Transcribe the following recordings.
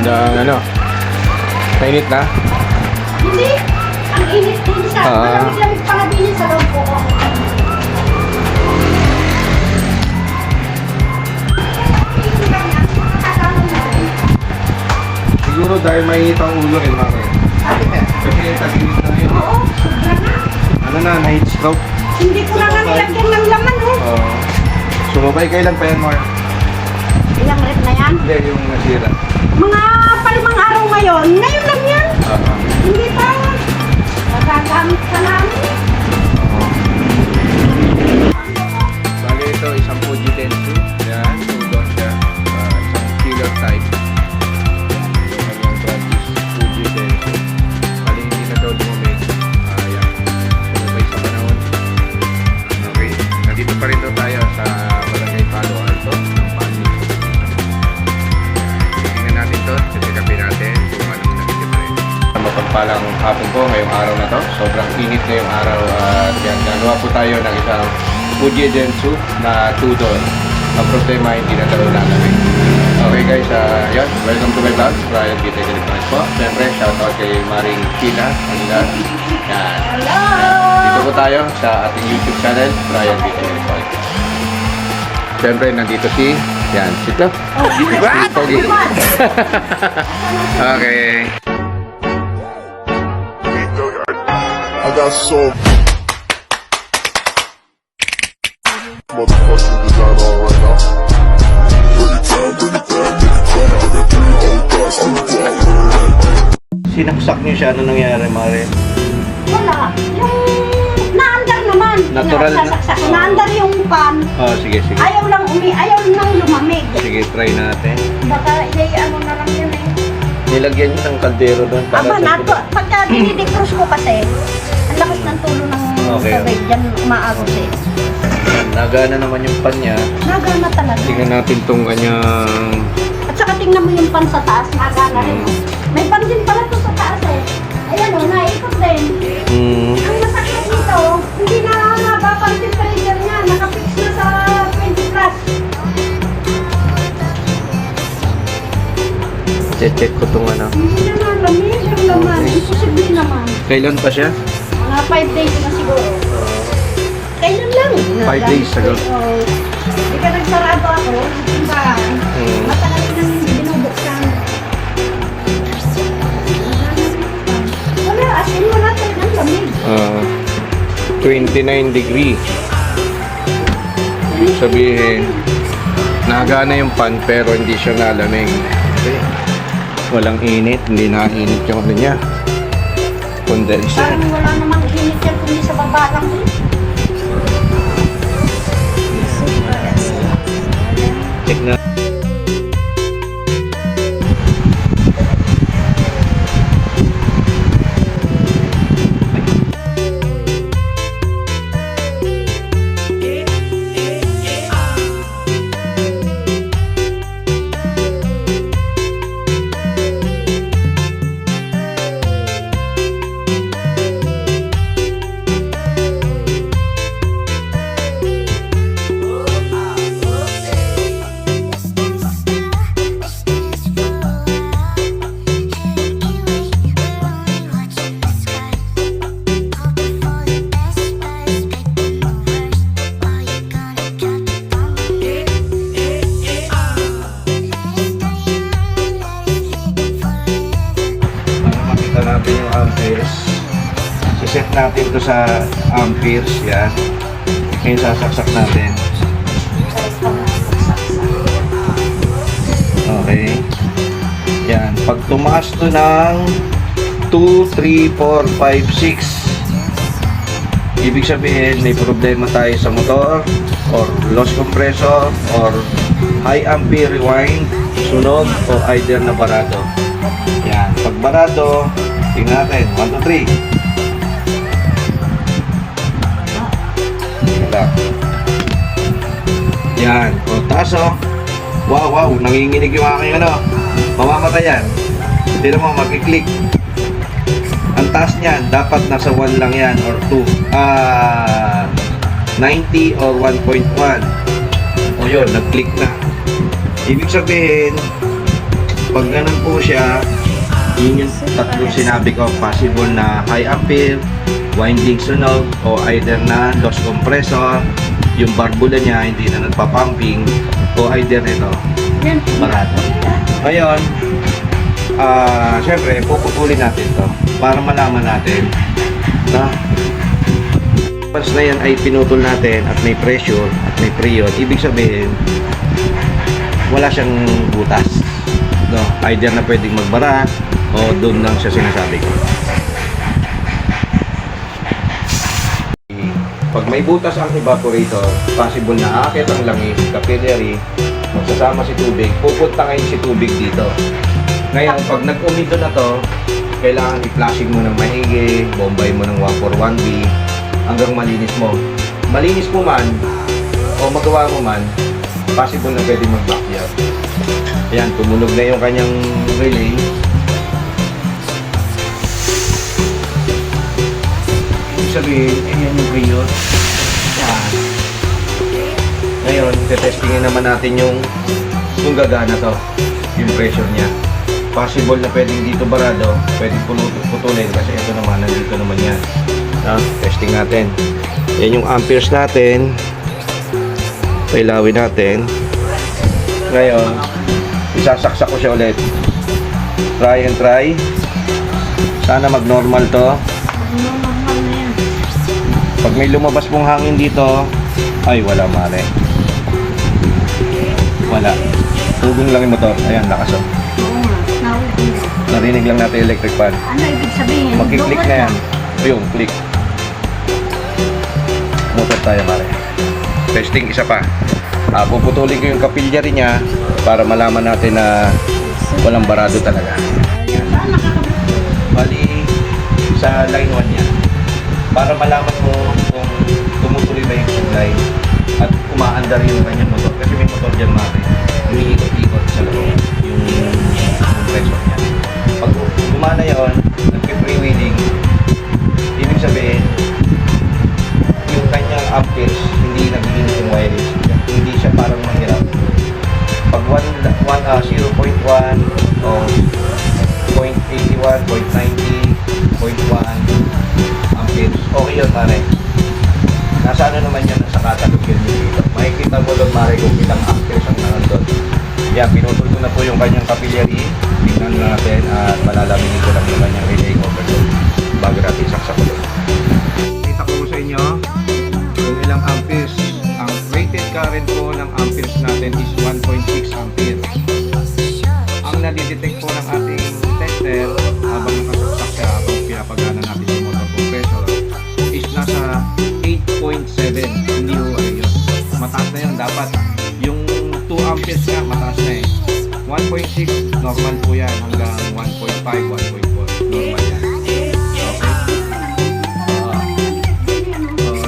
Hanggang ano? Mainit na? Hindi. Ang init din siya. Malamig-lamig pa nga din sa loob ko. Siguro dahil mainit ang ulo eh, mami. Kasi tag-init na yun. Oo, sobra na. Ano na, heat stroke? Hindi ko na nga nilagyan ng laman, oh. Oo. Sumabay kailan pa yan, Mar? Ilang rep na yan? Hindi, yung nasira. Mga palimang araw ngayon. Ngayon lang yan. Hindi pa. Magagamit pa namin. Bagay ito, isang Fuji Densu. Yan, udon siya. Isang killer type. Kanyang practice, Fuji Densu. Bali, hindi na daw lumamig. Yan. Sumabay sa panahon. Okay. Nandito pa rin daw tayo sa Barangay Palo Alto. Ang Pali. Tingnan natin to. Check-upin natin kung anong nakikita pa rin. Mapagpalang hapon po ngayong araw na to. Sobrang init na yung araw. Yan, gagawa po tayo ng isang Fuji Densu na tudon. Ang problema, hindi na daw lalamig. Okay guys, yan. Welcome to my vlog. Brian Gita Electronics po. Siyempre, shoutout kay Maring Kina. Yan. Hello! Dito po tayo sa ating YouTube channel, Brian Gita Electronics. Siyempre, nandito si, yan, si Tlo. Pogi. Okay. I got so motherfucking design on right now. Bring it down, bring it down, bring it down. I got 3 old guys on the block. Sinaksak niyo siya. Ano nangyari, Mare? Wala. Yung naandar naman. Natural na. Sasaksak. Naandar yung pan. Oh, sige, sige. Ayaw lang lumamig. Sige, try natin. Baka ano na lang yun eh. Nilagyan niyo ng kaldero doon para Aba, sa nato. Pagka dinidecross ko kasi, ang lakas ng tulo ng Okay. tubig. Diyan umaagos eh. Yan, nagana naman yung pan niya. Nagana talaga. Tingnan natin tong kanyang... At saka tingnan mo yung pan sa taas. Nagana rin. May pan din pala to sa taas eh. Ayan o, naikot din. Ang masakit dito, hindi na nababa ang temperature niya. Nakafix na sa 20 plus. Check ko tong ano. Hindi na lamig yung laman. Imposible naman. Kailan pa siya? Mga 5 days na siguro. Kailan lang? 5 days ago. Hindi ka nagsarado ako. Diba? Matagal nang binubuksan. Wala, as in wala talagang lamig. 29 degree. Ibig sabihin, nagana yung pan pero hindi siya nalamig. Okay. Walang init, hindi nakainit yung ano niya. Condenser. Parang wala namang init yan kundi sa baba lang. Check na. Natin yung amperes. Siset natin to sa amperes. Yan. Ngayon sasaksak natin. Okay. Yan. Pag tumaas to ng 2, 3, 4, 5, 6, ibig sabihin may problema tayo sa motor or loss compressor or high ampere rewind, sunog o either na barado. Yan. Pag barado, tingnan natin. 1, 2, 3. Yan. O, taas o. Wow, wow. Nanginginig yung aking ano. Mamamatay yan. Hindi naman mag-click. Ang taas niyan, dapat nasa 1 lang yan or 2. 90 or 1.1. O yun, nag-click na. Ibig sabihin, Pag ganun po siya, yun yung tatlong sinabi ko, possible na high ampere, winding sunog, o either na loss compressor, yung barbula niya hindi na nagpa-pumping, o either ito, Yan. barado. Ngayon, syempre, puputulin natin to para malaman natin na once na yan ay pinutol natin at may pressure at may period, ibig sabihin wala siyang butas, no? Either na pwedeng magbara o doon lang siya sinasabi ko. Pag may butas ang evaporator, possible na aakit ang langis, capillary, magsasama si tubig, pupunta ngayon si tubig dito. Ngayon, pag nag-umito na to, kailangan i-flushing mo ng maigi, bombay mo ng 141B, hanggang malinis mo. Malinis mo man, o magawa mo man, possible na pwede mag-backyard. Ayan, tumunog na yung kanyang relay. Ibig sabihin, ayan yung period. Yan. Ngayon, testingin naman natin yung kung gagana to, yung pressure niya. Possible na pwedeng dito barado, pwedeng putulin kasi ito naman, nandito naman yan. Testing natin. Yan yung amperes natin. Pailawin natin. Ngayon, isasaksak ko siya ulit. Try and try. Sana mag-normal to. Normal na yan. Pag may lumabas pong hangin dito, ay wala mare. Wala. Tugong lang yung motor. Ayan, lakas oh. Oo nga. Nahuli. Narinig lang natin yung electric fan. Ano ibig sabihin? Magkiklik na yan. Ayun, click. Motor tayo mare. Testing isa pa. Puputulin ko yung capillary niya para malaman natin na walang barado talaga. Yan. Bali sa line 1 niya. Para malaman mo kung tumutuloy ba yung supply at umaandar yung kanyang motor. Kasi may motor dyan mare. Umiikot-ikot sa loob yung compressor niya. Pag gumana yun, nagpe-freewheeling, ibig sabihin yung kanyang amperes hindi nagiging yung wireless. Hindi siya parang mahirap. Pag 0.1 o 0.81, 0.90, 0.1 amperes, okay yun pare. Nasa ano naman yan sa catalog yun dito. Makikita mo doon mare kung ilang amperes ang nandun. Yan, pinutol ko na po yung kanyang capillary. Tingnan natin at malalaminin ko lang yung kanyang relay overload bago natin saksak ulit. Kita ko sa inyo kung ilang amperes. Ang rated current po ng amperes natin is 1.6 ampere. Ang nadidetect po ng ating tester habang nakasaksak siya, habang pinapagana natin yung motor compressor is nasa 8.7. Hindi ho ano yun. Mataas na yun. Dapat yung 2 amperes nga mataas na eh. 1.6 normal po yan hanggang 1.5, 1.4 normal yan.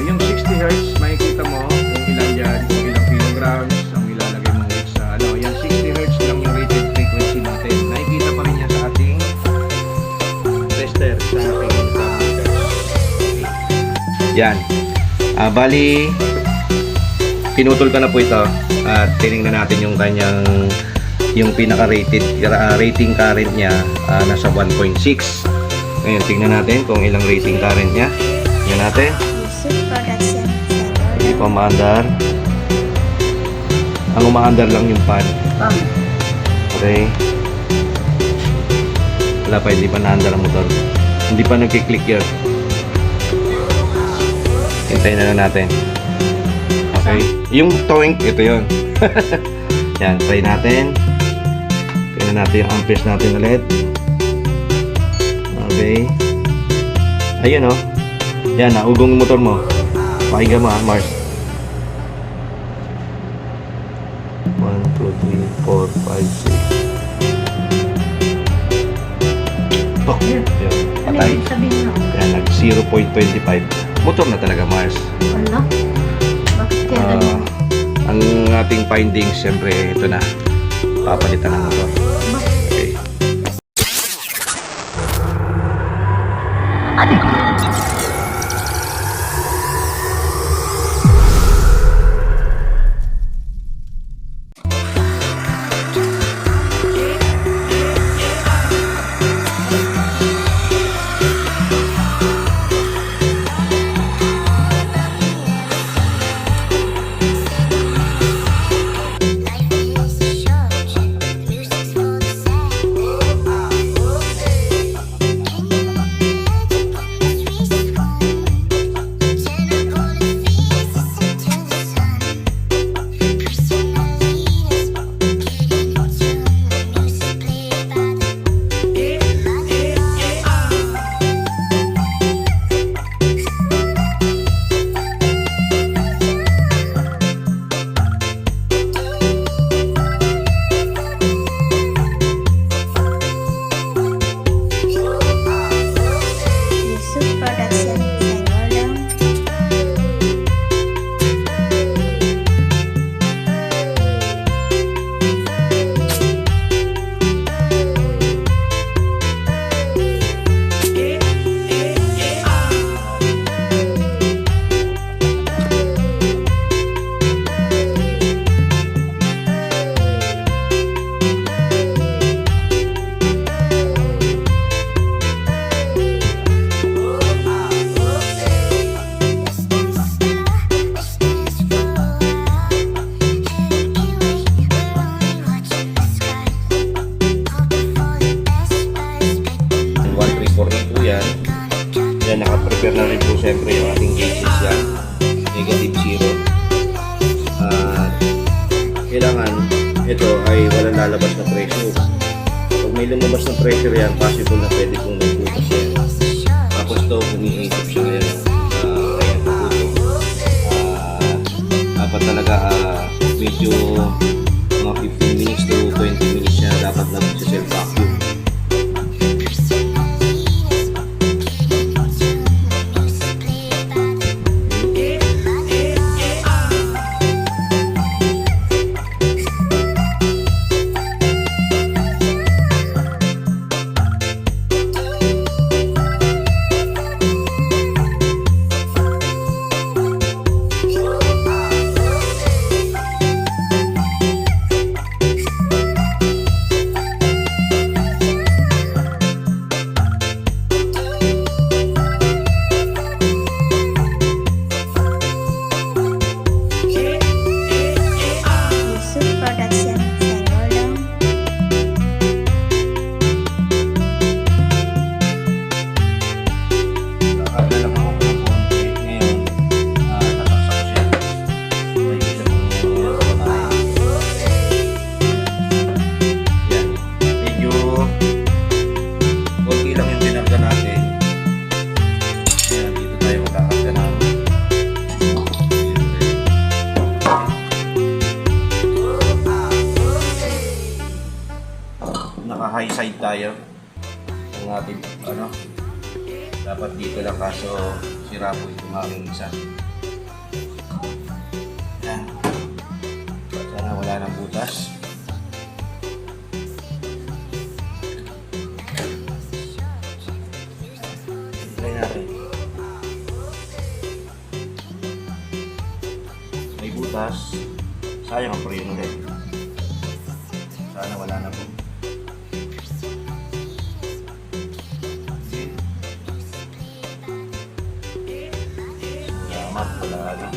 Yung 60 Hz makikita mo kung ilan dyan, kung ilang kilograms ang ilalagay mo weight sa ano. Yung 60 Hz lang yung rated frequency natin. Nakikita pa rin yan sa ating tester, sa ating thermometer. Yan. Bali pinutol ka na po ito at tinignan natin yung kanyang yung pinaka-rated rating current niya nasa 1.6. Ngayon tingnan natin kung ilang rating current niya. Tingnan natin. Hindi pa umaandar. Ang umaandar lang yung pan. Okay. Wala pa, hindi pa naandar ang motor. Hindi pa nagkiklik yun. Hintayin na lang natin. Okay. Yung towing, ito yun. Yan, try natin. Tingnan natin yung amperes natin ulit. Okay. Ayun oh. Yan, naugong yung motor mo. Pakinggan mo Mars. 1, 2, 3, 4, 5, 6. Oh, yan. Ano Patay. ibig sabihin nun? Yan, nag 0.25. Motor na talaga Mars. Ano? Bakit kaya ganyan? Ang ating findings, siyempre, ito na. Papalitan ng motor. Okay. kailangan ito ay walang lalabas na pressure. Pag may lumabas na pressure yan, possible na pwede kong may butas yan. Tapos ito, umiikot siya ngayon sa kaya napuputo. Dapat talaga medyo mga 15 minutes to 20 minutes siya dapat nag-self vacuum. Yusuf Production, Senggol dong. Nakakala lang ako ng konti. Ngayon, nasaksak siya. May isa pong kumain. Yan. Medyo konti lang yung tinarga natin. Ayan, dito tayo magkakasya ng naka-high side tayo. Ang ating ano, dapat dito lang kaso sira po itong aking isa. Yan. Sana wala nang butas. Try natin. May butas. Sayang ang preno ulit. Sana wala na po. Salamat pala rin.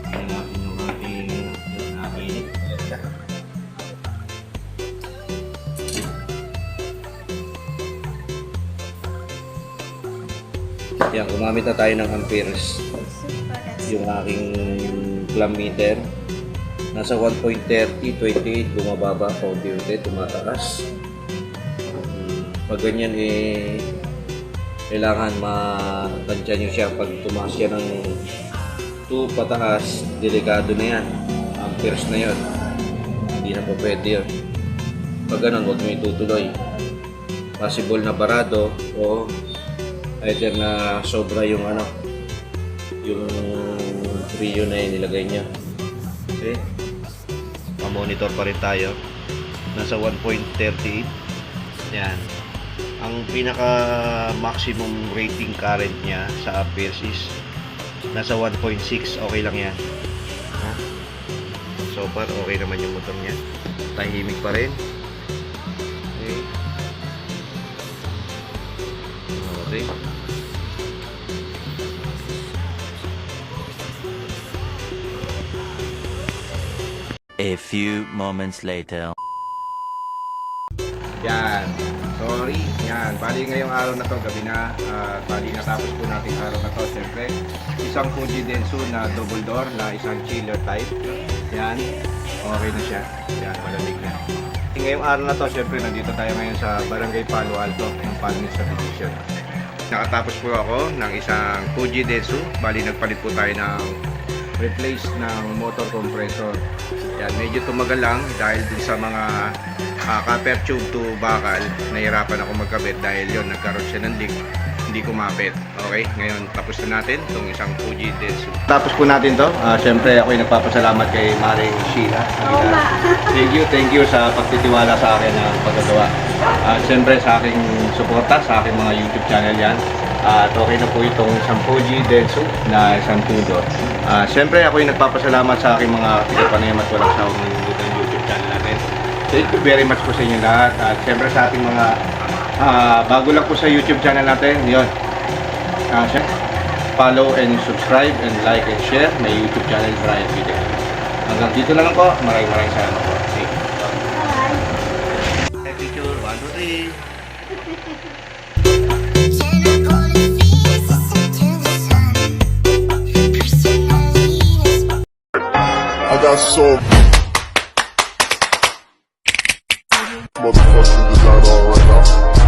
Tingnan natin yung ating nakinig. Yan, gumamit na tayo ng amperes. Yusuf Production. Yung aking clam meter. Nasa 1.30, 28, bumababa, paunti-unti, tumataas. Pag ganyan kailangan matansya nyo siya. Pag tumaas siya ng 2 pataas, delikado na yan. Amperes na yun. Hindi na pa pwede yun. Pag ganun, huwag nyo itutuloy. Possible na barado o either na sobra yung yung trio na yung nilagay niya. Okay? Ma-monitor pa rin tayo. Nasa 1.38. Yan. Ang pinaka maximum rating current niya sa amperes is nasa 1.6. Okay lang yan. Ha? So far, okay naman yung motor niya. Tahimik pa rin. Okay. Okay. A few moments later. Yan. Sorry. Yan. Bali ngayong araw na to, gabi na. Bali natapos po natin araw na to. Siyempre, isang Fuji Densu na double door na isang chiller type. Yan. Okay na siya. Yan. Malamig na. Ngayong araw na to, siyempre, nandito tayo ngayon sa Barangay Palo Alto ng Palmis Subdivision. Nakatapos po ako ng isang Fuji Densu. Bali nagpalit po tayo ng replace ng motor compressor. Yan, medyo tumagal lang dahil din sa mga copper tube to bakal. Nahirapan ako magkabit dahil yon nagkaroon siya ng leak. Hindi kumapit. Okay, ngayon tapos na natin itong isang Fuji Densu. Tapos po natin to. Siyempre ako'y nagpapasalamat kay Maring Sheila. Oo nga. Thank you sa pagtitiwala sa akin ng pagkagawa. Siyempre sa aking suporta sa aking mga YouTube channel yan. At okay na po itong isang Fuji Densu na isang two-door. Siyempre ako'y nagpapasalamat sa aking mga tigapanayam at walang sawang nanonood ng YouTube channel natin. Thank you very much po sa inyo lahat. At siyempre sa ating mga bago lang po sa YouTube channel natin, yun. Follow and subscribe and like and share. May YouTube channel Brian Video. Hanggang dito na lang po. Maraming salamat po. Okay. Bye. Picture 1, 2, 3. got some motherfucking design on right now.